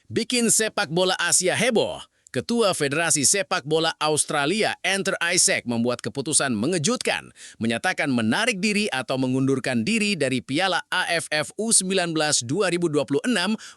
Bikin sepak bola Asia heboh. Ketua Federasi Sepak Bola Australia, Enter Isaac, membuat keputusan mengejutkan, menyatakan menarik diri atau mengundurkan diri dari Piala AFF U19 2026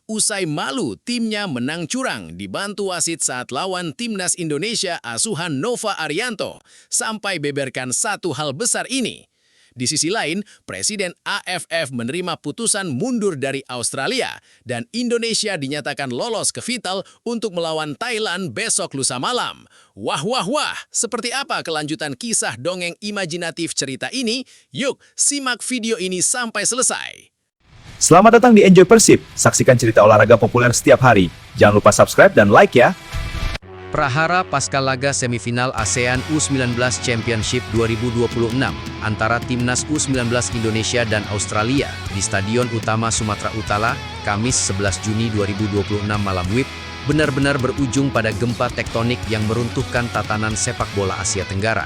usai malu timnya menang curang dibantu wasit saat lawan timnas Indonesia asuhan Nova Arianto, sampai beberkan satu hal besar ini. Di sisi lain, Presiden AFF menerima putusan mundur dari Australia dan Indonesia dinyatakan lolos ke final untuk melawan Thailand besok lusa malam. Wah, wah, wah, seperti apa kelanjutan kisah dongeng imajinatif cerita ini? Yuk, simak video ini sampai selesai. Selamat datang di Enjoy Persib, saksikan cerita olahraga populer setiap hari. Jangan lupa subscribe dan like ya. Prahara pasca laga semifinal ASEAN U19 Championship 2026 antara Timnas U19 Indonesia dan Australia di Stadion Utama Sumatera Utara, Kamis 11 Juni 2026 malam WIB, benar-benar berujung pada gempa tektonik yang meruntuhkan tatanan sepak bola Asia Tenggara.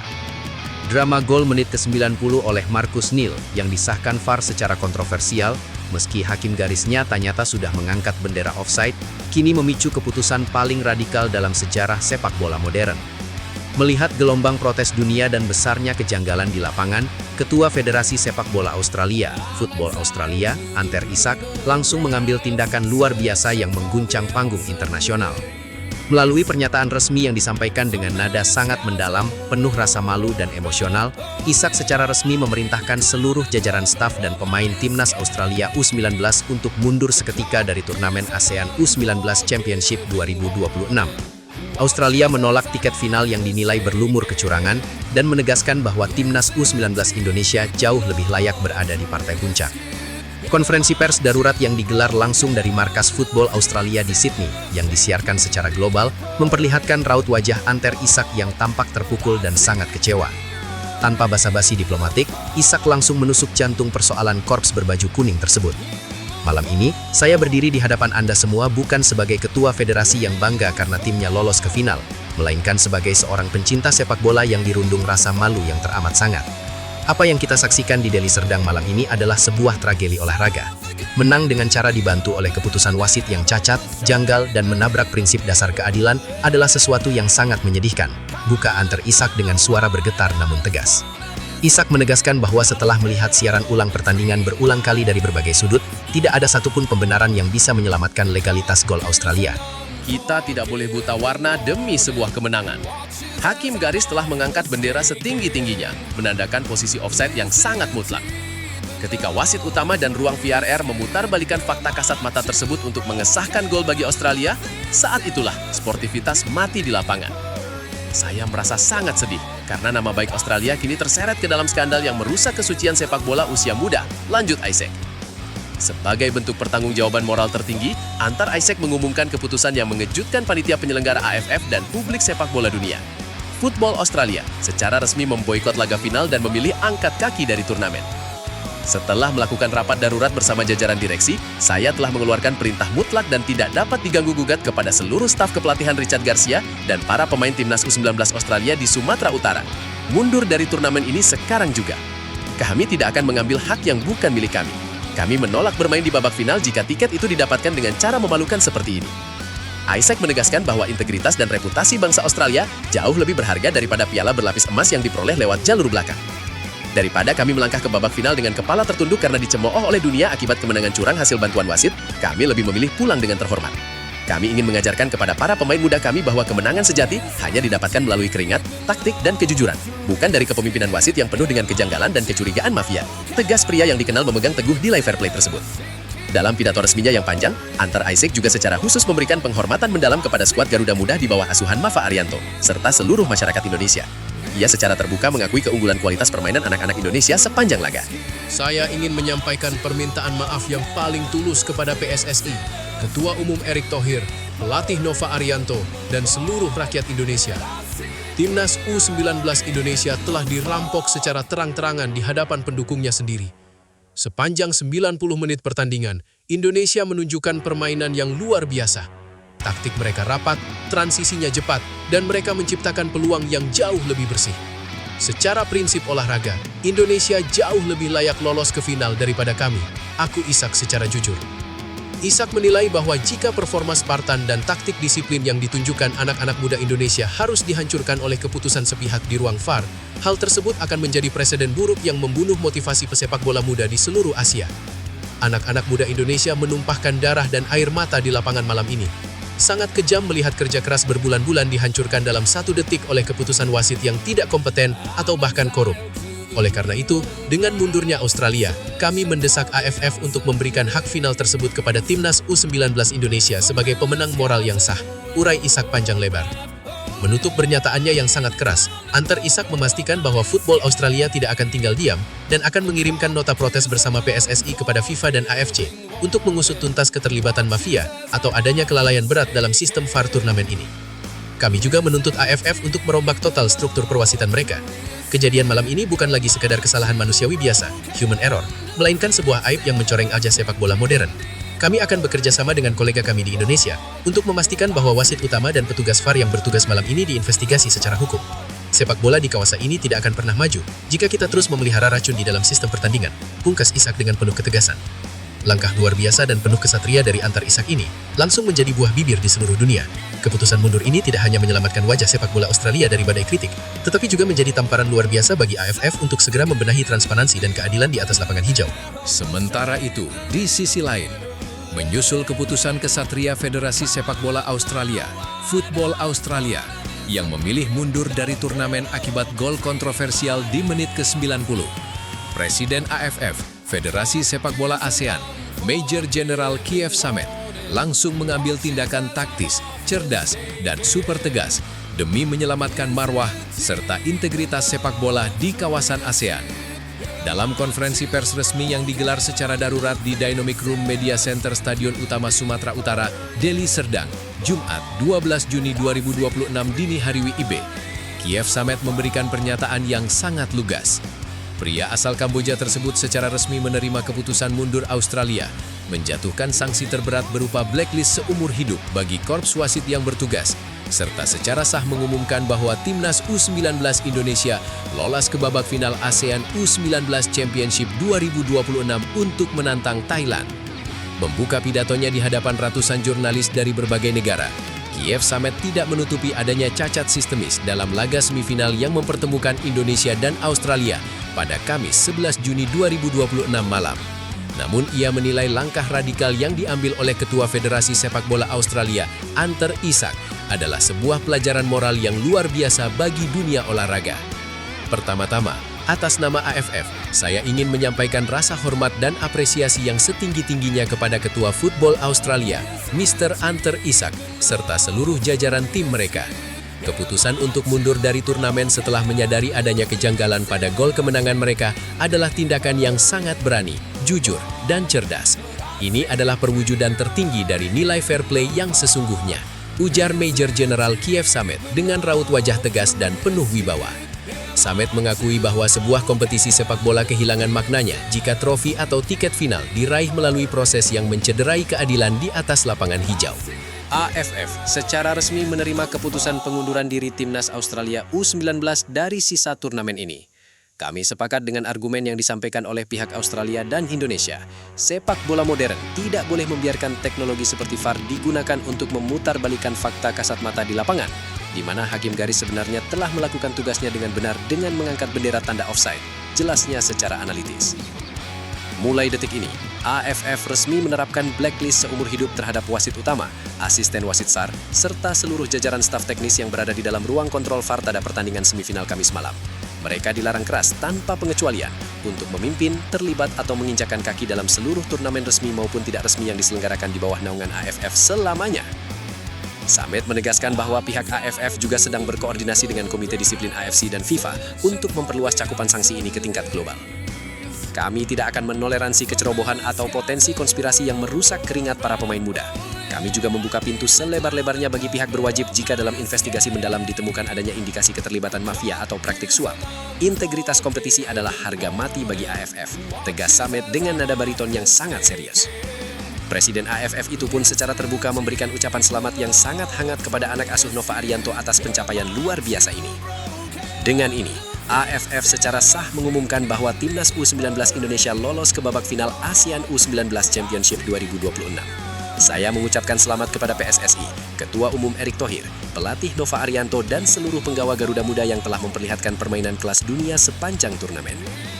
Drama gol menit ke-90 oleh Marcus Neil yang disahkan VAR secara kontroversial, meski hakim garis nyata-nyata sudah mengangkat bendera offside, kini memicu keputusan paling radikal dalam sejarah sepak bola modern. Melihat gelombang protes dunia dan besarnya kejanggalan di lapangan, Ketua Federasi Sepak Bola Australia, Football Australia, Enter Isaac, langsung mengambil tindakan luar biasa yang mengguncang panggung internasional. Melalui pernyataan resmi yang disampaikan dengan nada sangat mendalam, penuh rasa malu dan emosional, Isaac secara resmi memerintahkan seluruh jajaran staf dan pemain Timnas Australia U19 untuk mundur seketika dari turnamen ASEAN U19 Championship 2026. Australia menolak tiket final yang dinilai berlumur kecurangan dan menegaskan bahwa Timnas U19 Indonesia jauh lebih layak berada di partai puncak. Konferensi pers darurat yang digelar langsung dari markas Football Australia di Sydney yang disiarkan secara global memperlihatkan raut wajah Enter Isaac yang tampak terpukul dan sangat kecewa. Tanpa basa-basi diplomatik, Isaac langsung menusuk jantung persoalan korps berbaju kuning tersebut. Malam ini, saya berdiri di hadapan Anda semua bukan sebagai ketua federasi yang bangga karena timnya lolos ke final, melainkan sebagai seorang pencinta sepak bola yang dirundung rasa malu yang teramat sangat. Apa yang kita saksikan di Deli Serdang malam ini adalah sebuah tragedi olahraga. Menang dengan cara dibantu oleh keputusan wasit yang cacat, janggal, dan menabrak prinsip dasar keadilan adalah sesuatu yang sangat menyedihkan. Buka Enter Isaac dengan suara bergetar namun tegas. Isaac menegaskan bahwa setelah melihat siaran ulang pertandingan berulang kali dari berbagai sudut, tidak ada satupun pembenaran yang bisa menyelamatkan legalitas gol Australia. Kita tidak boleh buta warna demi sebuah kemenangan. Hakim garis telah mengangkat bendera setinggi-tingginya, menandakan posisi offside yang sangat mutlak. Ketika wasit utama dan ruang VAR memutarbalikan fakta kasat mata tersebut untuk mengesahkan gol bagi Australia, saat itulah sportivitas mati di lapangan. Saya merasa sangat sedih, karena nama baik Australia kini terseret ke dalam skandal yang merusak kesucian sepak bola usia muda. Lanjut Isaac. Sebagai bentuk pertanggungjawaban moral tertinggi, Enter Isaac mengumumkan keputusan yang mengejutkan panitia penyelenggara AFF dan publik sepak bola dunia. Football Australia secara resmi memboikot laga final dan memilih angkat kaki dari turnamen. Setelah melakukan rapat darurat bersama jajaran direksi, saya telah mengeluarkan perintah mutlak dan tidak dapat diganggu-gugat kepada seluruh staf kepelatihan Richard Garcia dan para pemain Timnas U19 Australia di Sumatera Utara. Mundur dari turnamen ini sekarang juga. Kami tidak akan mengambil hak yang bukan milik kami. Kami menolak bermain di babak final jika tiket itu didapatkan dengan cara memalukan seperti ini. Isaac menegaskan bahwa integritas dan reputasi bangsa Australia jauh lebih berharga daripada piala berlapis emas yang diperoleh lewat jalur belakang. Daripada kami melangkah ke babak final dengan kepala tertunduk karena dicemooh oleh dunia akibat kemenangan curang hasil bantuan wasit, kami lebih memilih pulang dengan terhormat. Kami ingin mengajarkan kepada para pemain muda kami bahwa kemenangan sejati hanya didapatkan melalui keringat, taktik, dan kejujuran, bukan dari kepemimpinan wasit yang penuh dengan kejanggalan dan kecurigaan mafia. Tegas pria yang dikenal memegang teguh nilai fair play tersebut. Dalam pidato resminya yang panjang, Enter Isaac juga secara khusus memberikan penghormatan mendalam kepada skuad Garuda Muda di bawah asuhan Nova Arianto, serta seluruh masyarakat Indonesia. Ia secara terbuka mengakui keunggulan kualitas permainan anak-anak Indonesia sepanjang laga. Saya ingin menyampaikan permintaan maaf yang paling tulus kepada PSSI, Ketua Umum Erick Thohir, pelatih Nova Arianto, dan seluruh rakyat Indonesia. Timnas U19 Indonesia telah dirampok secara terang-terangan di hadapan pendukungnya sendiri. Sepanjang 90 menit pertandingan, Indonesia menunjukkan permainan yang luar biasa. Taktik mereka rapat, transisinya cepat, dan mereka menciptakan peluang yang jauh lebih bersih. Secara prinsip olahraga, Indonesia jauh lebih layak lolos ke final daripada kami. Aku Isaac secara jujur. Isak menilai bahwa jika performa Spartan dan taktik disiplin yang ditunjukkan anak-anak muda Indonesia harus dihancurkan oleh keputusan sepihak di ruang VAR, hal tersebut akan menjadi presiden buruk yang membunuh motivasi pesepak bola muda di seluruh Asia. Anak-anak muda Indonesia menumpahkan darah dan air mata di lapangan malam ini. Sangat kejam melihat kerja keras berbulan-bulan dihancurkan dalam 1 detik oleh keputusan wasit yang tidak kompeten atau bahkan korup. Oleh karena itu, dengan mundurnya Australia, kami mendesak AFF untuk memberikan hak final tersebut kepada Timnas U19 Indonesia sebagai pemenang moral yang sah, urai Isak panjang lebar. Menutup pernyataannya yang sangat keras, Antar Isak memastikan bahwa football Australia tidak akan tinggal diam dan akan mengirimkan nota protes bersama PSSI kepada FIFA dan AFC untuk mengusut tuntas keterlibatan mafia atau adanya kelalaian berat dalam sistem VAR turnamen ini. Kami juga menuntut AFF untuk merombak total struktur perwasitan mereka. Kejadian malam ini bukan lagi sekadar kesalahan manusiawi biasa, human error, melainkan sebuah aib yang mencoreng aja sepak bola modern. Kami akan bekerja sama dengan kolega kami di Indonesia untuk memastikan bahwa wasit utama dan petugas VAR yang bertugas malam ini diinvestigasi secara hukum. Sepak bola di kawasan ini tidak akan pernah maju jika kita terus memelihara racun di dalam sistem pertandingan, pungkas Isak dengan penuh ketegasan. Langkah luar biasa dan penuh kesatria dari Antar Isak ini langsung menjadi buah bibir di seluruh dunia. Keputusan mundur ini tidak hanya menyelamatkan wajah sepak bola Australia dari badai kritik, tetapi juga menjadi tamparan luar biasa bagi AFF untuk segera membenahi transparansi dan keadilan di atas lapangan hijau. Sementara itu, di sisi lain, menyusul keputusan kesatria Federasi Sepak Bola Australia, Football Australia, yang memilih mundur dari turnamen akibat gol kontroversial di menit ke-90. Presiden AFF, Federasi Sepak Bola ASEAN, Major General Kiev Samet, langsung mengambil tindakan taktis, cerdas, dan super tegas demi menyelamatkan marwah serta integritas sepak bola di kawasan ASEAN. Dalam konferensi pers resmi yang digelar secara darurat di Dynamic Room Media Center Stadion Utama Sumatera Utara, Deli Serdang, Jumat 12 Juni 2026 dini hari WIB, Kiev Samet memberikan pernyataan yang sangat lugas. Pria asal Kamboja tersebut secara resmi menerima keputusan mundur Australia, menjatuhkan sanksi terberat berupa blacklist seumur hidup bagi korps wasit yang bertugas, serta secara sah mengumumkan bahwa Timnas U19 Indonesia lolos ke babak final ASEAN U19 Championship 2026 untuk menantang Thailand. Membuka pidatonya di hadapan ratusan jurnalis dari berbagai negara, Kiev Samet tidak menutupi adanya cacat sistemis dalam laga semifinal yang mempertemukan Indonesia dan Australia pada Kamis 11 Juni 2026 malam. Namun ia menilai langkah radikal yang diambil oleh Ketua Federasi Sepak Bola Australia, Antar Isak, adalah sebuah pelajaran moral yang luar biasa bagi dunia olahraga. Pertama-tama, atas nama AFF, saya ingin menyampaikan rasa hormat dan apresiasi yang setinggi-tingginya kepada Ketua Football Australia, Mr. Antar Isak, serta seluruh jajaran tim mereka. Keputusan untuk mundur dari turnamen setelah menyadari adanya kejanggalan pada gol kemenangan mereka adalah tindakan yang sangat berani, jujur, dan cerdas. Ini adalah perwujudan tertinggi dari nilai fair play yang sesungguhnya, ujar Major General Kiev Samet dengan raut wajah tegas dan penuh wibawa. Samet mengakui bahwa sebuah kompetisi sepak bola kehilangan maknanya jika trofi atau tiket final diraih melalui proses yang mencederai keadilan di atas lapangan hijau. AFF secara resmi menerima keputusan pengunduran diri Timnas Australia U19 dari sisa turnamen ini. Kami sepakat dengan argumen yang disampaikan oleh pihak Australia dan Indonesia. Sepak bola modern tidak boleh membiarkan teknologi seperti VAR digunakan untuk memutarbalikkan fakta kasat mata di lapangan, di mana hakim garis sebenarnya telah melakukan tugasnya dengan benar dengan mengangkat bendera tanda offside, jelasnya secara analitis. Mulai detik ini, AFF resmi menerapkan blacklist seumur hidup terhadap wasit utama, asisten wasit SAR, serta seluruh jajaran staf teknis yang berada di dalam ruang kontrol VAR pada pertandingan semifinal Kamis malam. Mereka dilarang keras tanpa pengecualian untuk memimpin, terlibat, atau menginjakkan kaki dalam seluruh turnamen resmi maupun tidak resmi yang diselenggarakan di bawah naungan AFF selamanya. Samet menegaskan bahwa pihak AFF juga sedang berkoordinasi dengan Komite Disiplin AFC dan FIFA untuk memperluas cakupan sanksi ini ke tingkat global. Kami tidak akan menoleransi kecerobohan atau potensi konspirasi yang merusak keringat para pemain muda. Kami juga membuka pintu selebar-lebarnya bagi pihak berwajib jika dalam investigasi mendalam ditemukan adanya indikasi keterlibatan mafia atau praktik suap. Integritas kompetisi adalah harga mati bagi AFF, tegas Samet dengan nada bariton yang sangat serius. Presiden AFF itu pun secara terbuka memberikan ucapan selamat yang sangat hangat kepada anak asuh Nova Arianto atas pencapaian luar biasa ini. Dengan ini, AFF secara sah mengumumkan bahwa Timnas U19 Indonesia lolos ke babak final ASEAN U19 Championship 2026. Saya mengucapkan selamat kepada PSSI, Ketua Umum Erick Thohir, pelatih Nova Arianto, dan seluruh penggawa Garuda Muda yang telah memperlihatkan permainan kelas dunia sepanjang turnamen.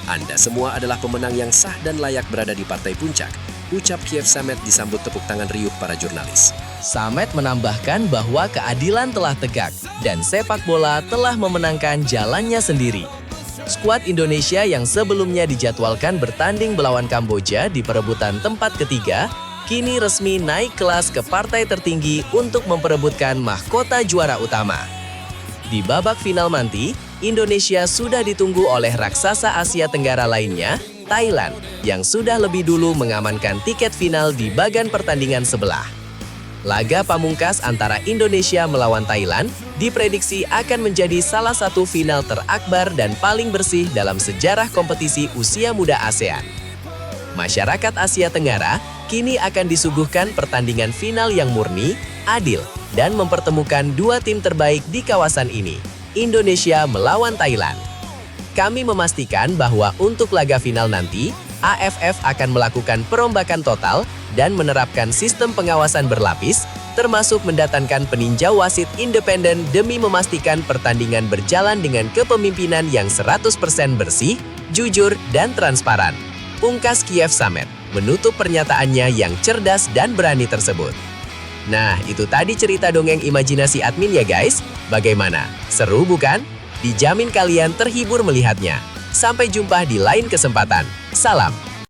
Anda semua adalah pemenang yang sah dan layak berada di partai puncak, ucap Kiev Samet disambut tepuk tangan riuh para jurnalis. Samet menambahkan bahwa keadilan telah tegak dan sepak bola telah memenangkan jalannya sendiri. Skuad Indonesia yang sebelumnya dijadwalkan bertanding melawan Kamboja di perebutan tempat ketiga, kini resmi naik kelas ke partai tertinggi untuk memperebutkan mahkota juara utama. Di babak final nanti, Indonesia sudah ditunggu oleh raksasa Asia Tenggara lainnya, Thailand, yang sudah lebih dulu mengamankan tiket final di bagan pertandingan sebelah. Laga pamungkas antara Indonesia melawan Thailand diprediksi akan menjadi salah satu final terakbar dan paling bersih dalam sejarah kompetisi usia muda ASEAN. Masyarakat Asia Tenggara kini akan disuguhkan pertandingan final yang murni, adil, dan mempertemukan dua tim terbaik di kawasan ini, Indonesia melawan Thailand. Kami memastikan bahwa untuk laga final nanti, AFF akan melakukan perombakan total dan menerapkan sistem pengawasan berlapis, termasuk mendatangkan peninjau wasit independen demi memastikan pertandingan berjalan dengan kepemimpinan yang 100% bersih, jujur, dan transparan. Ungkas Kiev Samet menutup pernyataannya yang cerdas dan berani tersebut. Nah, itu tadi cerita dongeng imajinasi admin ya guys. Bagaimana? Seru bukan? Dijamin kalian terhibur melihatnya. Sampai jumpa di lain kesempatan. Salam.